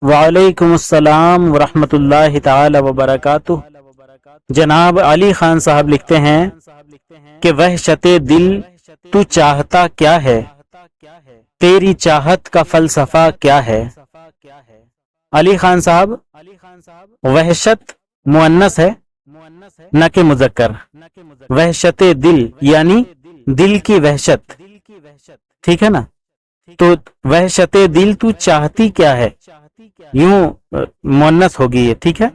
وعلیکم السلام ورحمۃ اللہ تعالی وبرکاتہ۔ جناب علی خان صاحب لکھتے ہیں کہ وحشت دل تو چاہتا کیا ہے، تیری چاہت کا فلسفہ کیا ہے؟ علی خان صاحب، وحشت مؤنث ہے نہ کہ مذکر۔ وحشت دل یعنی دل کی وحشت، ٹھیک ہے نا؟ تو وحشت دل تو چاہتی کیا ہے، یوں مؤنث ہوگی یہ، ٹھیک ہے؟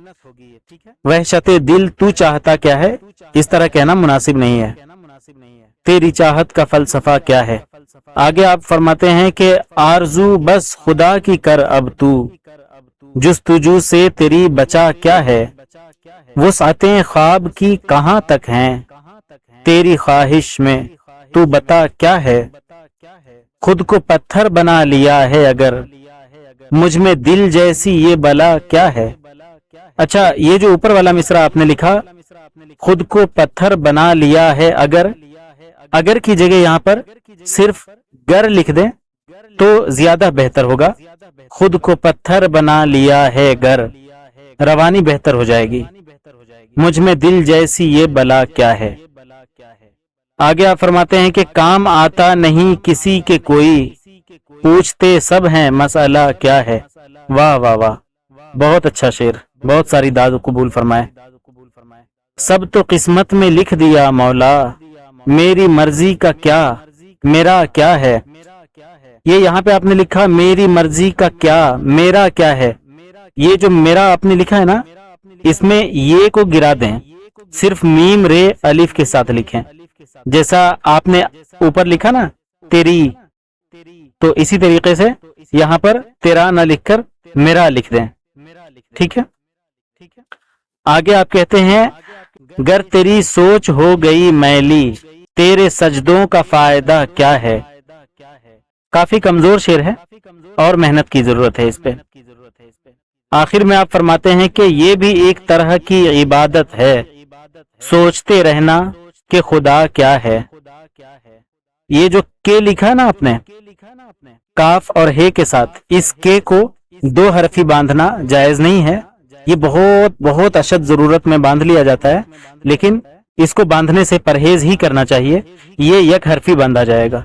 وحشت دل تو چاہتا کیا ہے، اس طرح کہنا مناسب نہیں ہے۔ تیری چاہت کا فلسفہ کیا ہے؟ آگے آپ فرماتے ہیں کہ آرزو بس خدا کی کر اب تو، جستجو سے تیری بچا کیا ہے؟ وسعتیں خواب کی کہاں تک ہیں، تیری خواہش میں تو بتا کیا ہے؟ خود کو پتھر بنا لیا ہے اگر، مجھ میں دل جیسی یہ بلا کیا ہے؟ اچھا، یہ جو اوپر والا مصرع آپ نے لکھا، خود کو پتھر بنا لیا ہے اگر، اگر کی جگہ یہاں پر صرف گر لکھ دیں تو زیادہ بہتر ہوگا۔ خود کو پتھر بنا لیا ہے گر، روانی بہتر ہو جائے گی۔ مجھ میں دل جیسی یہ بلا کیا ہے؟ آگے آپ فرماتے ہیں کہ کام آتا نہیں کسی کے کوئی، پوچھتے سب ہیں مسئلہ کیا ہے؟ واہ واہ واہ، بہت اچھا شعر، بہت ساری داد قبول فرمائے۔ سب تو قسمت میں لکھ دیا مولا، میری مرضی کا کیا میرا کیا ہے؟ یہ یہاں پہ آپ نے لکھا میری مرضی کا کیا میرا کیا ہے، یہ جو میرا آپ نے لکھا ہے نا، اس میں یہ کو گرا دیں، صرف میم رے الف کے ساتھ لکھیں، جیسا آپ نے اوپر لکھا نا تیری، تو اسی طریقے سے یہاں پر تیرا نہ لکھ کر میرا لکھ دیں، ٹھیک ہے؟ آگے آپ کہتے ہیں گر تیری سوچ ہو گئی میلی، تیرے سجدوں کا فائدہ کیا ہے؟ کافی کمزور شعر ہے اور محنت کی ضرورت ہے اس پہ۔ آخر میں آپ فرماتے ہیں کہ یہ بھی ایک طرح کی عبادت ہے، سوچتے رہنا کہ خدا کیا ہے۔ یہ جو کے لکھا نا آپ نے کاف اور ہے کے ساتھ، اس کے کو دو حرفی باندھنا جائز نہیں ہے، یہ بہت بہت اشد ضرورت میں باندھ لیا جاتا ہے، لیکن اس کو باندھنے سے پرہیز ہی کرنا چاہیے، یہ یک حرفی باندھا جائے گا۔